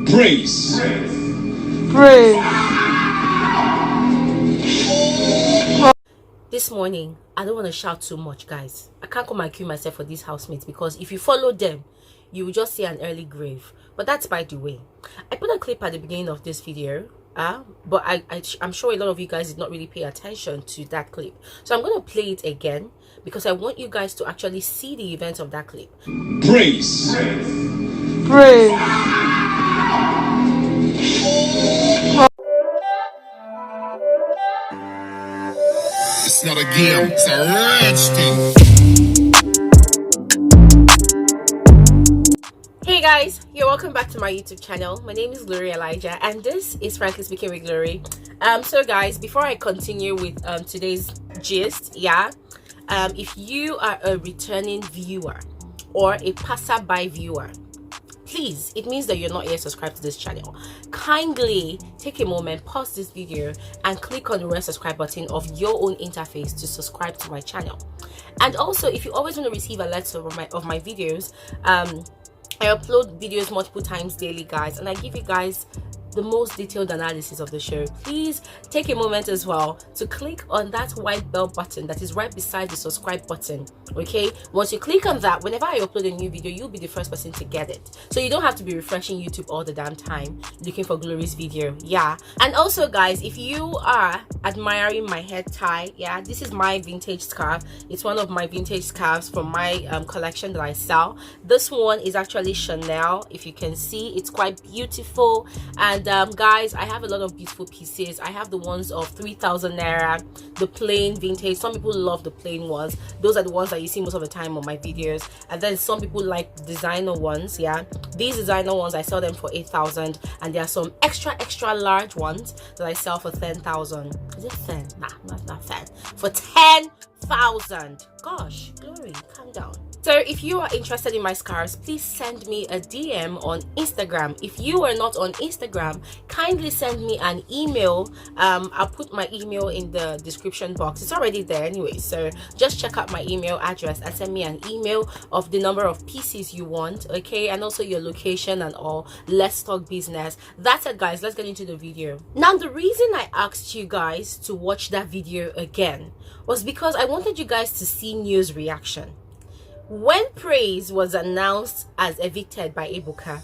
Praise. This morning, I don't want to shout too much, guys. I can't come and cue myself for these housemates because if you follow them, you will just see an early grave. But that's by the way. I put a clip at the beginning of this video, but I'm sure a lot of you guys did not really pay attention to that clip. So I'm going to play it again because I want you guys to actually see the events of that clip. Praise. It's not a game, it's a rich thing. Hey guys, you're welcome back to my YouTube channel. My name is Elijah and this is Frankly Speaking with Glory. So guys, before I continue with today's gist, if you are a returning viewer or a passerby viewer, please, it means that you're not yet subscribed to this channel. Kindly take a moment, pause this video and click on the red subscribe button of your own interface to subscribe to my channel. And also, if you always want to receive alerts of my videos, I upload videos multiple times daily, guys, and I give you guys the most detailed analysis of the show. Please take a moment as well to click on that white bell button that is right beside the subscribe button. Okay, once you click on that, whenever I upload a new video, you'll be the first person to get it, so you don't have to be refreshing YouTube all the damn time looking for Glory's video. And also guys, if you are admiring my head tie, this is my vintage scarf. It's one of my vintage scarves from my collection that I sell. This one is actually Chanel. If you can see, it's quite beautiful. And guys, I have a lot of beautiful pieces. I have the ones of 3,000 naira, the plain vintage. Some people love the plain ones. Those are the ones that you see most of the time on my videos. And then some people like designer ones. These designer ones, I sell them for 8,000, and there are some extra large ones that I sell for 10,000. Is it 10? Nah, not 10. For 10,000. Gosh, Glory, calm down. So if you are interested in my scarves, please send me a DM on Instagram. If you are not on Instagram, kindly send me an email. I'll put my email in the description box. It's already there anyway, so just check out my email address and send me an email of the number of pieces you want, okay, and also your location and all. Let's talk business. That's it, guys. Let's get into the video. Now, the reason I asked you guys to watch that video again was because I wanted you guys to see news reaction. When Praise was announced as evicted by Ebuka,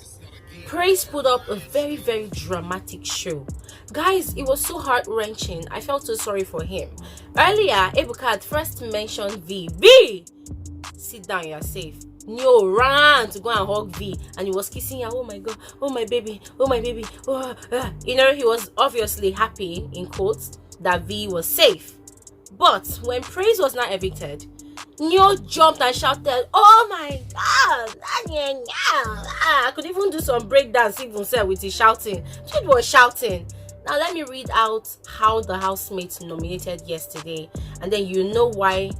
Praise put up a very dramatic show. Guys, it was so heart-wrenching. I felt so sorry for him. Earlier, Ebuka had first mentioned V. Sit down, you're safe. Neo ran to go and hug V, and he was kissing her. Oh my god, oh my baby, oh my baby. You know, he was obviously happy, in quotes, that V was safe. But when Praise was not evicted, Neo jumped and shouted, "Oh my god!" I could even do some breakdance even said with his shouting. She was shouting. Now let me read out how the housemates nominated yesterday, and then you know why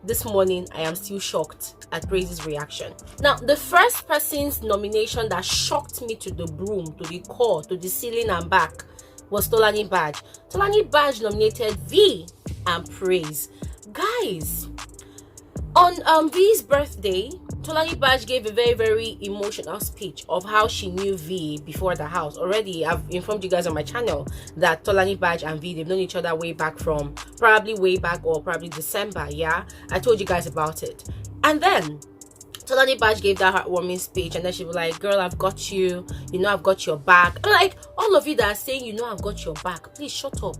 this morning I am still shocked at Praise's reaction. Now, the first person's nomination that shocked me to the broom, to the core, to the ceiling and back was Tolanibaj. Tolanibaj nominated V and Praise. Guys, on V's birthday, Tolanibaj gave a very emotional speech of how she knew V before the house. Already, I've informed you guys on my channel that Tolanibaj and V, they've known each other way back from probably December. I told you guys about it. And then Tolanibaj gave that heartwarming speech, and then she was like, "Girl, I've got you. You know I've got your back." I'm like, all of you that are saying you know I've got your back, please shut up.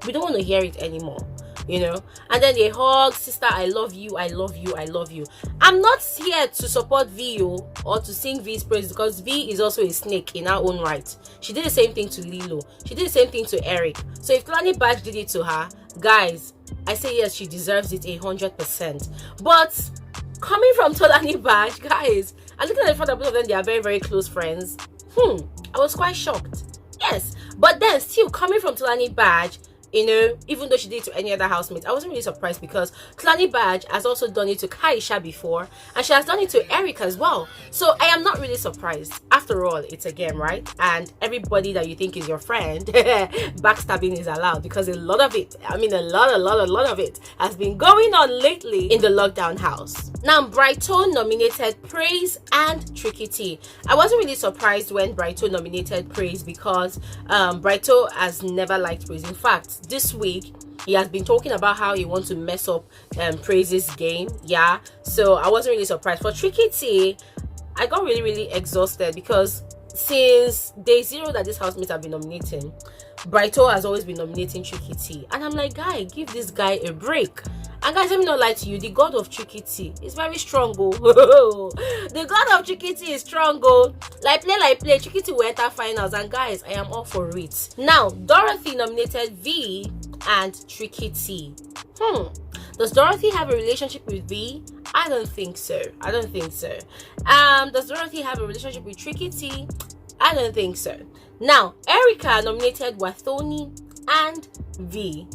We don't want to hear it anymore. You know, and then they hug, "Sister, I love you, I love you, I love you." I'm not here to support V or to sing V's praise, because V is also a snake in her own right. She did the same thing to Lilo. She did the same thing to Eric. So if Tolanibaj did it to her, guys, I say yes, she deserves it 100%. But coming from Tolanibaj, guys, and looking at the fact that both of them, they are very close friends, I was quite shocked. Yes, but then still coming from Tolanibaj, you know, even though she did it to any other housemate. I wasn't really surprised because Tolanibaj has also done it to Kaisha before, and she has done it to Eric as well. So I am not really surprised. After all, it's a game, right? And everybody that you think is your friend, backstabbing is allowed, because a lot of it, I mean a lot of it has been going on lately in the lockdown house. Now, Brighton nominated Praise and Tricky T. I wasn't really surprised when Brighton nominated Praise because Brighton has never liked Praise. In fact, this week he has been talking about how he wants to mess up Praise's game. Yeah, so I wasn't really surprised. For Tricky T, I got really exhausted because since day zero that this housemates have been nominating, Brighton has always been nominating Tricky T, and I'm like, guy, give this guy a break. And guys, let me not lie to you, the god of Tricky T is very strong. Oh. The god of Tricky T is strong. Oh. Like play, Tricky T will enter finals, and guys, I am all for it. Now, Dorothy nominated V and Tricky T. Does Dorothy have a relationship with V? I don't think so. Does Dorothy have a relationship with Tricky T? I don't think so. Now, Erica nominated Wathoni and V.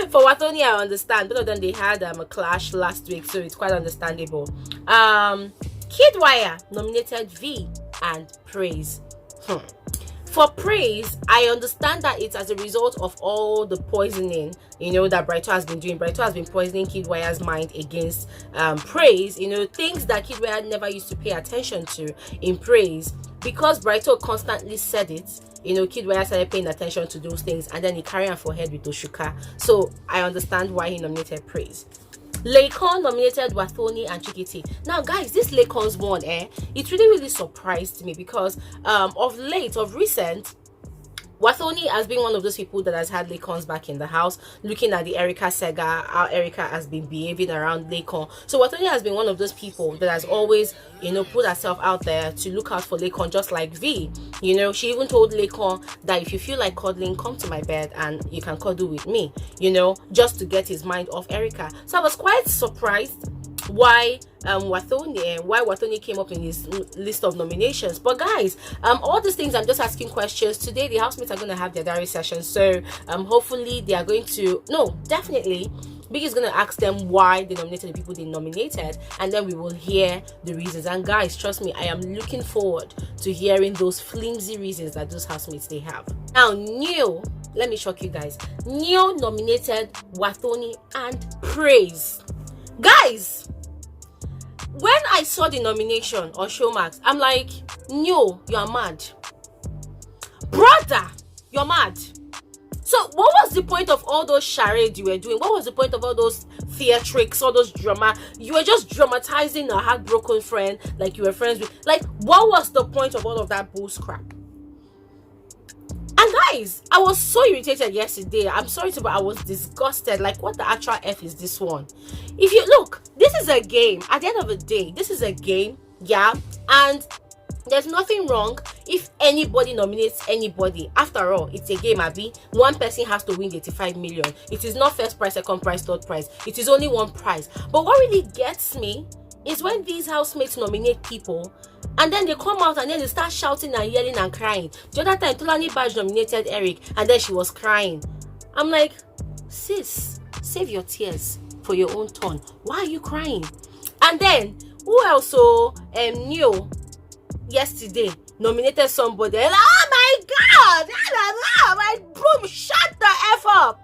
For Wathoni, I understand. Both of them, they had a clash last week, so it's quite understandable. Kidwire nominated V and Praise. For Praise, I understand that it's as a result of all the poisoning, you know, that Brighton has been doing. Brighton has been poisoning Kidwire's mind against Praise, you know, things that Kidwire never used to pay attention to in Praise. Because Brighton constantly said it, you know, Kidwire started paying attention to those things, and then he carried on for head with Oshuka. So I understand why he nominated Praise. Laycon nominated Wathoni and Tricky T. Now, guys, this Laycon's one, it really surprised me because of recent, Wathoni has been one of those people that has had Laycons back in the house, looking at the Erica saga, how Erica has been behaving around Laycon. So Wathoni has been one of those people that has always, you know, put herself out there to look out for Laycon, just like V. You know, she even told Laycon that if you feel like cuddling, come to my bed and you can cuddle with me, you know, just to get his mind off Erica. So I was quite surprised why Wathoni came up in his list of nominations. But guys, all these things, I'm just asking questions. Today the housemates are going to have their diary session, so hopefully they are going to, no, definitely Biggie's going to ask them why they nominated the people they nominated, and then we will hear the reasons. And guys, trust me, I am looking forward to hearing those flimsy reasons that those housemates they have. Now, Neil, let me shock you guys. Neil nominated Wathoni and Praise. Guys, when I saw the nomination on Showmax, I'm like, no, you're mad. Brother, you're mad. So what was the point of all those charades you were doing? What was the point of all those theatrics, all those drama? You were just dramatizing a heartbroken friend like you were friends with. Like, what was the point of all of that bull crap? And guys, I was so irritated yesterday. I'm sorry to, but I was disgusted. Like, what the actual F is this one? If you look, this is a game. At the end of the day, this is a game, yeah? And there's nothing wrong if anybody nominates anybody. After all, it's a game, Abby. One person has to win 85 million. It is not first prize, second prize, third prize. It is only one prize. But what really gets me is when these housemates nominate people, and then they come out and then they start shouting and yelling and crying. The other time, Tolanibaj nominated Eric, and then she was crying. I'm like, sis, save your tears for your own turn. Why are you crying? And then, who else knew yesterday nominated somebody? And, oh my God! Like, boom, shut the F up.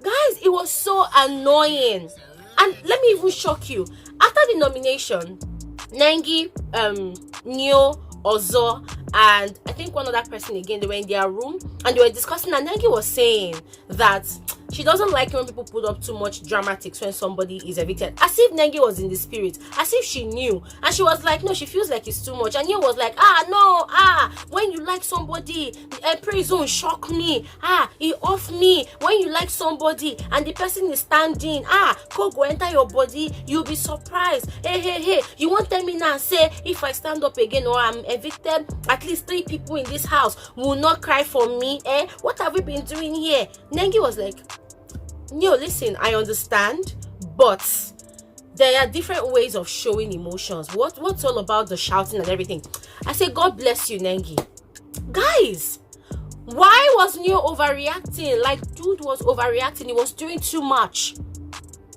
Guys, it was so annoying. And let me even shock you. After the nomination, Nengi, Neo, Ozo, and I think one other person again, they were in their room and they were discussing, and Nengi was saying that she doesn't like when people put up too much dramatics when somebody is evicted. As if Nengi was in the spirit, as if she knew. And she was like, no, she feels like it's too much. And Neo was like, when you like somebody, Praise don't shock me. It off me. When you like somebody and the person is standing, go enter your body, you'll be surprised. Hey, you won't tell me now, say, if I stand up again or I'm evicted, at least 3 people in this house will not cry for me. What have we been doing here? Nengi was like, no, listen, I understand, but there are different ways of showing emotions. What's all about the shouting and everything? I say, God bless you, Nengi. Guys, Why was Neo overreacting? Like, dude was overreacting. He was doing too much.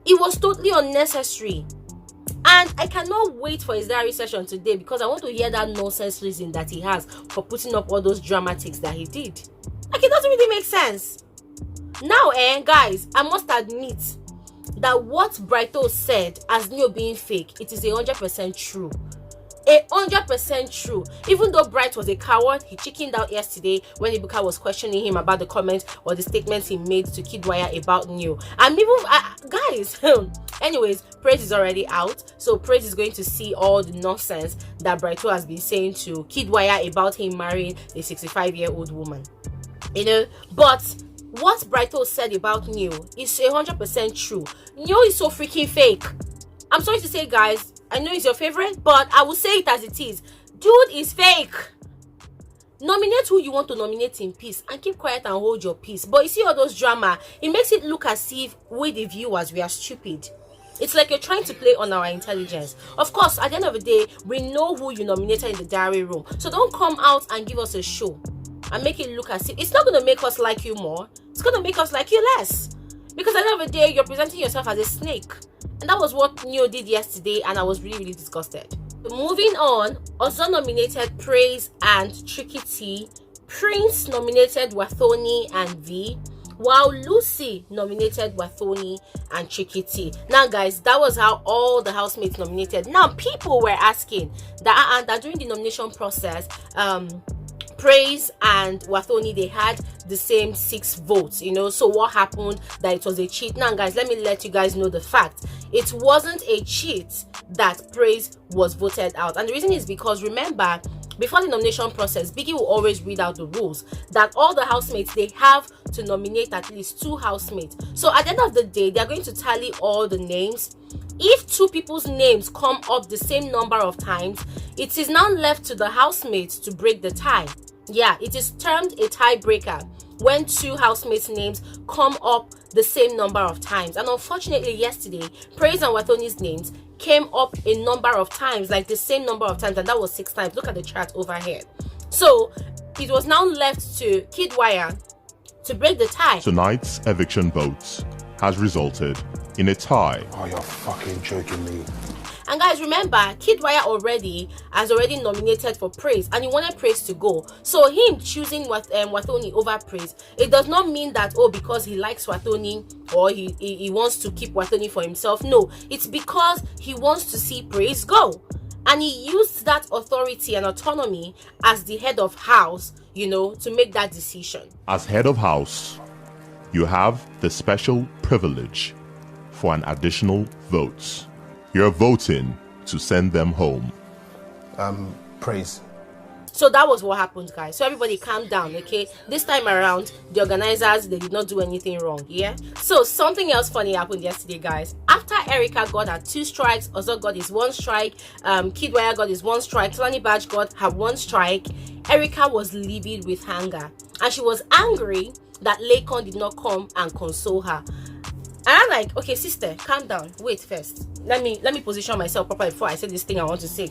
It was totally unnecessary. And I cannot wait for his diary session today because I want to hear that nonsense reason that he has for putting up all those dramatics that he did. Like, it doesn't really make sense. Now, guys, I must admit that what Brighto said as Neo being fake, it is 100% true. 100% true. Even though Bright was a coward, he chickened out yesterday when Ibuka was questioning him about the comments or the statements he made to Kidwaya about Neo. And even guys, anyways, Praise is already out, so Praise is going to see all the nonsense that Brighto has been saying to Kidwaya about him marrying a 65-year-old woman. You know, but what Brighto said about Neo is 100% true. Neo is so freaking fake. I'm sorry to say, guys, I know it's your favorite, but I will say it as it is. Dude is fake. Nominate who you want to nominate in peace and keep quiet and hold your peace. But you see all those drama, it makes it look as if we, the viewers, we are stupid. It's like you're trying to play on our intelligence. Of course, at the end of the day, we know who you nominated in the diary room. So don't come out and give us a show and make it look as if it's not going to make us like you more. It's going to make us like you less. Because at the end of the day, you're presenting yourself as a snake. And that was what Neo did yesterday, and I was really, really disgusted. Moving on, Ozo nominated Praise and Tricky T. Prince nominated Wathoni and V, while Lucy nominated Wathoni and Tricky T. Now, guys, that was how all the housemates nominated. Now, people were asking that during the nomination process, Praise and Wathoni, they had the same 6 votes, you know. So what happened? That it was a cheat. Now, guys, let me let you guys know the fact. It wasn't a cheat that Praise was voted out. And the reason is because, remember, before the nomination process, Biggie will always read out the rules that all the housemates, they have to nominate at least 2 housemates. So at the end of the day, they are going to tally all the names. If 2 people's names come up the same number of times, it is now left to the housemates to break the tie. Yeah, it is termed a tiebreaker when 2 housemates' names come up the same number of times. And unfortunately, yesterday, Praise and Wathoni's names came up a number of times, like the same number of times, and that was 6 times. Look at the chart over here. So it was now left to Kidwaya to break the tie. Tonight's eviction votes has resulted in a tie. Oh, you're fucking joking me. And guys, remember, Kidwaya has already nominated for Praise, and he wanted Praise to go. So him choosing Wathoni over Praise, it does not mean that, oh, because he likes Wathoni or he wants to keep Wathoni for himself. No, it's because he wants to see Praise go. And he used that authority and autonomy as the head of house, you know, to make that decision. As head of house, you have the special privilege for an additional vote. You're voting to send them home. Praise. So that was what happened, guys. So everybody calm down, okay? This time around, the organizers, they did not do anything wrong, yeah? So something else funny happened yesterday, guys. After Erica got her 2 strikes, Ozo got his 1 strike, Kidwaya got his 1 strike, Tolanibaj got her 1 strike, Erica was livid with anger. And she was angry that Laycon did not come and console her. And I'm like, okay, sister, calm down. Wait first. Let me position myself properly before I say this thing I want to say.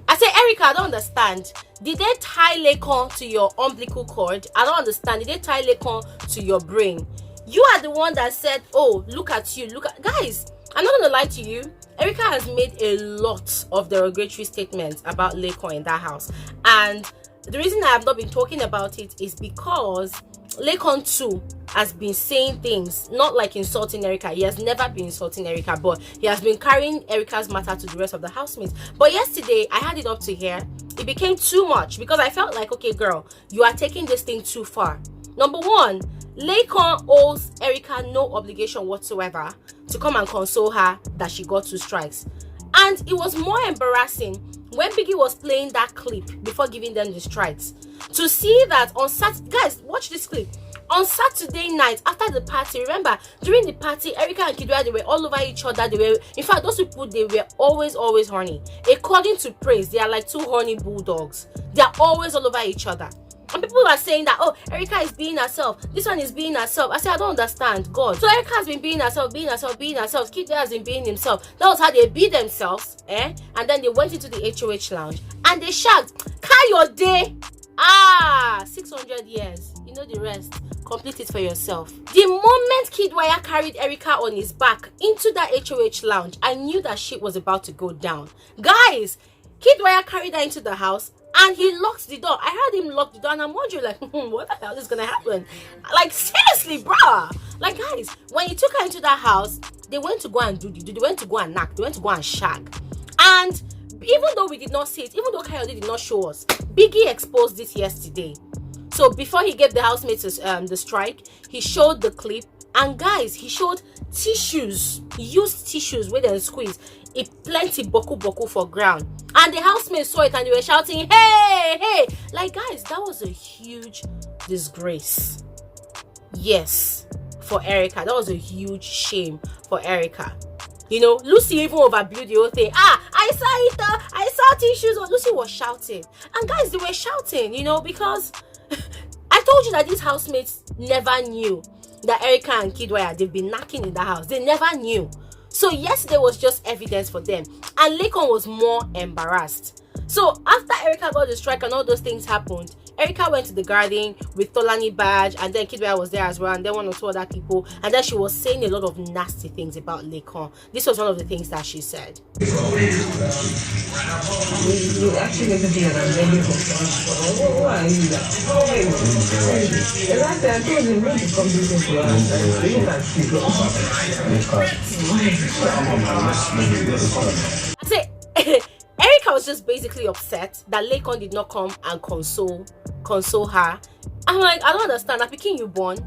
I said, Erica, I don't understand. Did they tie Laycon to your umbilical cord? I don't understand. Did they tie Laycon to your brain? You are the one that said, oh, look at you. Guys, I'm not going to lie to you. Erica has made a lot of derogatory statements about Laycon in that house. And the reason I have not been talking about it is because Laycon too has been saying things, not like insulting Erica. He has never been insulting Erica, but he has been carrying Erica's matter to the rest of the housemates. But yesterday, I had it up to here. It became too much because I felt like, okay, girl, you are taking this thing too far. Number 1, Laycon owes Erica no obligation whatsoever to come and console her that she got 2 strikes. And it was more embarrassing when Biggie was playing that clip before giving them the strikes. To see that on Saturday, guys, watch this clip. On Saturday night after the party, remember during the party, Erica and Kidwaya, they were all over each other. They were, in fact, those people, they were always horny. According to Praise, they are like 2 horny bulldogs. They are always all over each other. And people are saying that, oh, Erica is being herself. This one is being herself. I said, I don't understand. God. So Erica has been being herself. Kidwaya has been being himself. That was how they beat themselves, And then they went into the HOH lounge and they shouted, Kayode! 600 years. You know the rest. Complete it for yourself. The moment Kidwaya carried Erica on his back into that HOH lounge, I knew that shit was about to go down. Guys, Kidwaya carried her into the house and he locked the door. I heard him lock the door and I'm wondering like, what the hell is gonna happen? Like, seriously, bruh. Like, guys, when he took her into that house, they went to go and do they went to go and knock, they went to go and shag. And even though we did not see it, even though Kayode did not show us, Biggie exposed this yesterday. So before he gave the housemates the strike, he showed the clip, and guys, he showed tissues, used tissues where they squeeze it, plenty boku for ground, and the housemates saw it and they were shouting, hey, like, guys, that was a huge disgrace. Yes, for Erica, that was a huge shame for Erica. You know, Lucy even overviewed the whole thing. I saw it, I saw tissues. Lucy was shouting, and guys, they were shouting, you know, because I told you that these housemates never knew that Erica and Kidwaya, they've been knocking in the house. They never knew. So yesterday was just evidence for them. And Laycon was more embarrassed. So after Erica got the strike and all those things happened, Erica went to the garden with Tolanibaj, and then Kidwaya was there as well, and then one or two other people, and then she was saying a lot of nasty things about Laycon. This was one of the things that she said. We actually get to be on a very why are you that? Last time I told him not to come to this I say, Erica was just basically upset that Laycon did not come and console her. I'm like, I don't understand. I'm picking you born.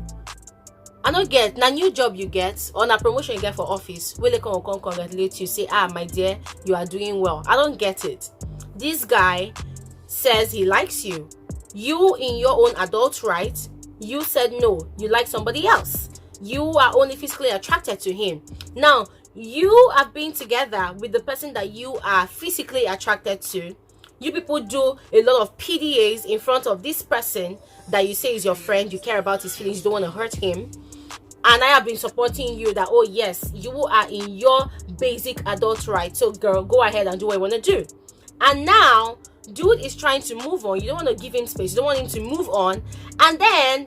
I don't get na new job you get or na promotion you get for office. Will Laycon will come congratulate you, say, my dear, you are doing well. I don't get it. This guy says he likes you. You, in your own adult right, you said no, you like somebody else. You are only physically attracted to him. Now, you have been together with the person that you are physically attracted to. You people do a lot of PDAs in front of this person that you say is your friend. You care about his feelings, you don't want to hurt him. And I have been supporting you that, oh yes, you are in your basic adult right. So girl, go ahead and do what you want to do. And now, dude is trying to move on. You don't want to give him space. You don't want him to move on. And then,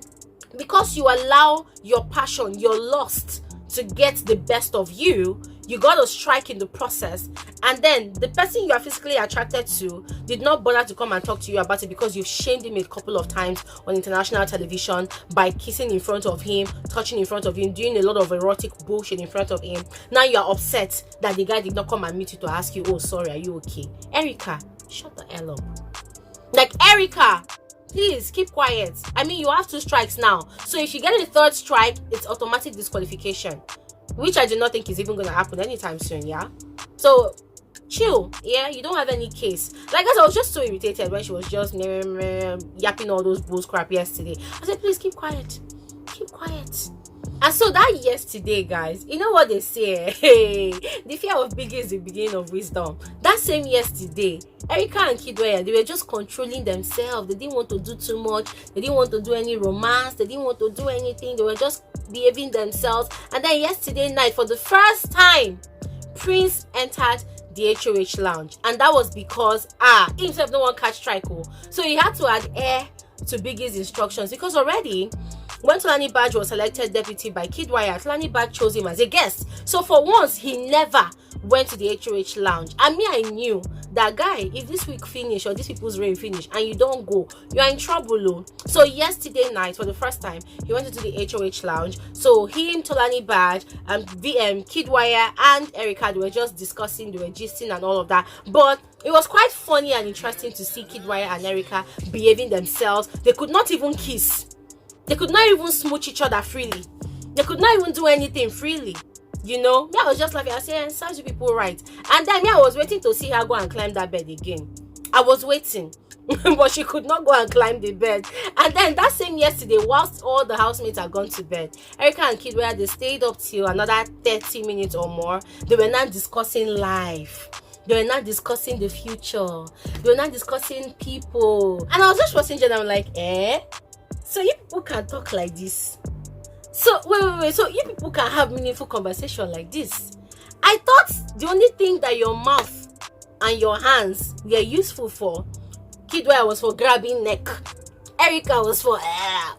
because you allow your passion, your lust to get the best of you, you got to strike in the process. And then the person you are physically attracted to did not bother to come and talk to you about it because you've shamed him a couple of times on international television by kissing in front of him, touching in front of him, doing a lot of erotic bullshit in front of him. Now you are upset that the guy did not come and meet you to ask you, oh sorry, are you okay? Erica, shut the hell up. Like, Erica, please keep quiet. I mean, you have 2 strikes now, so if you get a 3rd strike, it's automatic disqualification, which I do not think is even going to happen anytime soon. Yeah, so chill. Yeah, you don't have any case. Like, I was just so irritated when she was just yapping all those bull crap yesterday. I said, please keep quiet, keep quiet. And so that yesterday, guys, you know what they say, hey, the fear of Biggie is the beginning of wisdom. That same yesterday, Erica and Kidwaya, they were just controlling themselves. They didn't want to do too much. They didn't want to do any romance. They didn't want to do anything. They were just behaving themselves. And then yesterday night, for the first time, Prince entered the HOH lounge, and that was because himself no one catch strike. So he had to adhere to Biggie's instructions, because already when Tolanibaj was selected deputy by Kidwaya, Tolanibaj chose him as a guest. So for once, he never went to the HOH lounge. And me, I knew that guy, if this week finish or these people's reign finish and you don't go, you are in trouble. So yesterday night, for the first time, he went into the HOH lounge. So him, Tolanibaj, and Kidwaya and Erica, they were just discussing, they were gisting and all of that. But it was quite funny and interesting to see Kidwaya and Erica behaving themselves. They could not even kiss. They could not even smooch each other freely. They could not even do anything freely. You know, me, I was just laughing. I was saying, such people right. And then me, I was waiting to see her go and climb that bed again. I was waiting. But she could not go and climb the bed. And then that same yesterday, whilst all the housemates had gone to bed, Erica and Kidwaya, they stayed up till another 30 minutes or more. They were not discussing life. They were not discussing the future. They were not discussing people. And I was just watching and I'm like, so you people can talk like this? So wait. So you people can have meaningful conversation like this? I thought the only thing that your mouth and your hands were useful for, Kidwaya, was for grabbing neck Erica was for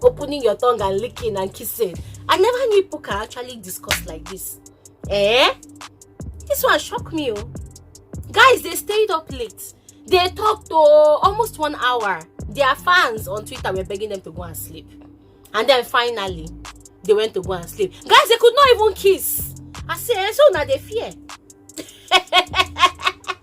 opening your tongue and licking and kissing. I never knew people can actually discuss like this. This one shocked me. Guys, they stayed up late. They talked almost 1 hour. Their fans on Twitter were begging them to go and sleep. And then finally, they went to go and sleep. Guys, they could not even kiss. I said, so now they fear.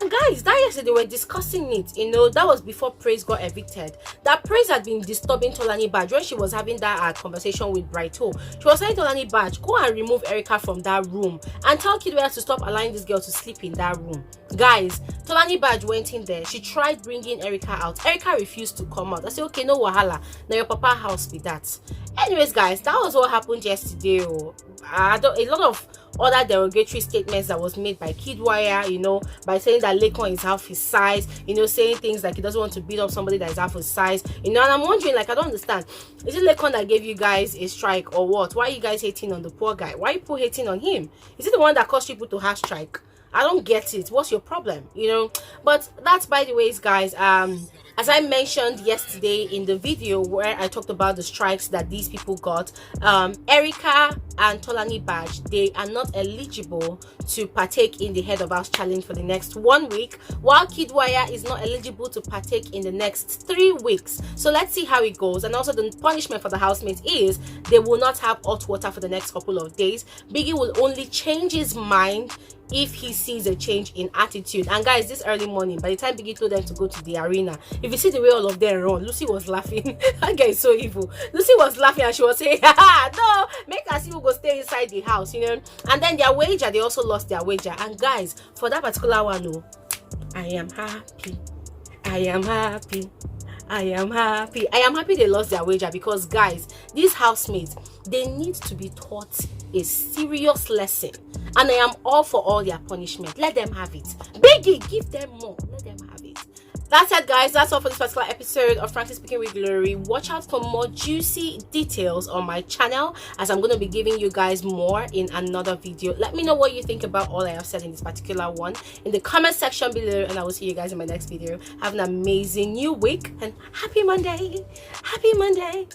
Guys, that yesterday they were discussing it. You know, that was before Praise got evicted. That Praise had been disturbing Tolanibaj when she was having that conversation with Brighto. She was saying, Tolanibaj, go and remove Erica from that room and tell Kidwell to stop allowing this girl to sleep in that room. Guys, Tolanibaj went in there. She tried bringing Erica out. Erica refused to come out. I said, okay, no wahala. Now your papa house be that. Anyways, guys, that was what happened yesterday. A lot of other derogatory statements that was made by Kidwire, you know, by saying that Laycon is half his size, you know, saying things like he doesn't want to beat up somebody that is half his size, you know. And I'm wondering, like, I don't understand, is it Laycon that gave you guys a strike or what? Why are you guys hating on the poor guy? Why are people hating on him? Is it the one that caused people to have strike? I don't get it. What's your problem, you know? But that's, by the ways, guys, as I mentioned yesterday in the video where I talked about the strikes that these people got, Erica and Tolanibaj, they are not eligible to partake in the Head of House Challenge for the next 1 week, while Kidwire is not eligible to partake in the next 3 weeks. So let's see how it goes. And also the punishment for the housemates is they will not have hot water for the next couple of days. Biggie will only change his mind if he sees a change in attitude. And guys, this early morning, by the time Biggie told them to go to the arena, if you see the way all of them run, Lucy was laughing. That guy is so evil. Lucy was laughing and she was saying, no, make us even go stay inside the house, you know. And then their wager, they also lost their wager. And guys, for that particular one, no, I am happy. I am happy. I am happy. I am happy they lost their wager, because guys, these housemates, they need to be taught a serious lesson. And I am all for all their punishment. Let them have it. Biggie, give them more. Let them have it. That's it, guys. That's all for this particular episode of Frankly Speaking with Glory. Watch out for more juicy details on my channel, as I'm going to be giving you guys more in another video. Let me know what you think about all I have said in this particular one in the comment section below, and I will see you guys in my next video. Have an amazing new week and happy Monday. Happy Monday.